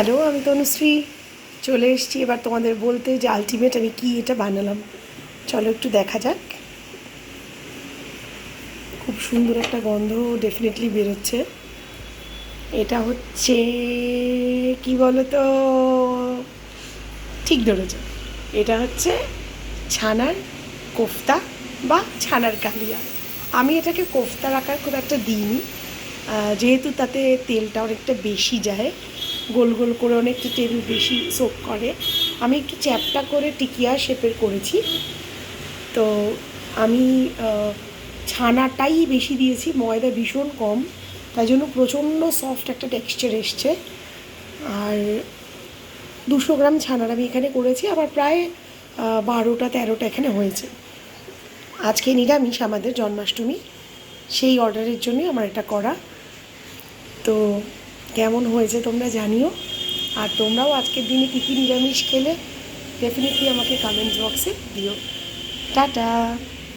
Hello, আমি তনুশ্রী চলে এসেছি এবার তোমাদের বলতে যে আলটিমেট আমি কি এটা বানালাম। চলো একটু দেখা যাক। খুব সুন্দর একটা গন্ধ ডেফিনেটলি বেরোচ্ছে। এটা হচ্ছে কি বলো তো, ঠিক ধরেছ, এটা হচ্ছে ছানার কোফতা বা ছানার কালিয়া। আমি এটাকে কোফতার আকার খুব একটা দিইনি, যেহেতু তাতে তেলটা অনেকটা বেশি যায়, গোল গোল করে অনেকটা তেল বেশি সোক করে। আমি একটু চ্যাপটা করে টিকিয়া শেপের করেছি। তো আমি ছানাটাই বেশি দিয়েছি, ময়দা ভীষণ কম, তাই জন্য প্রচণ্ড সফট একটা টেক্সচার এসছে। আর 200 গ্রাম ছানার আমি এখানে করেছি, আবার প্রায় 12-13টা এখানে হয়েছে। আজকে নিরামিষ, আমাদের জন্মাষ্টমী, সেই অর্ডারের জন্যই আমার এটা করা। তো কেমন হয়েছে তোমরা জানিও। আর তোমরাও আজকের দিনে কী কী নিরামিষ খেলে ডেফিনেটলি আমাকে কমেন্টস বক্সে দিও। টাটা।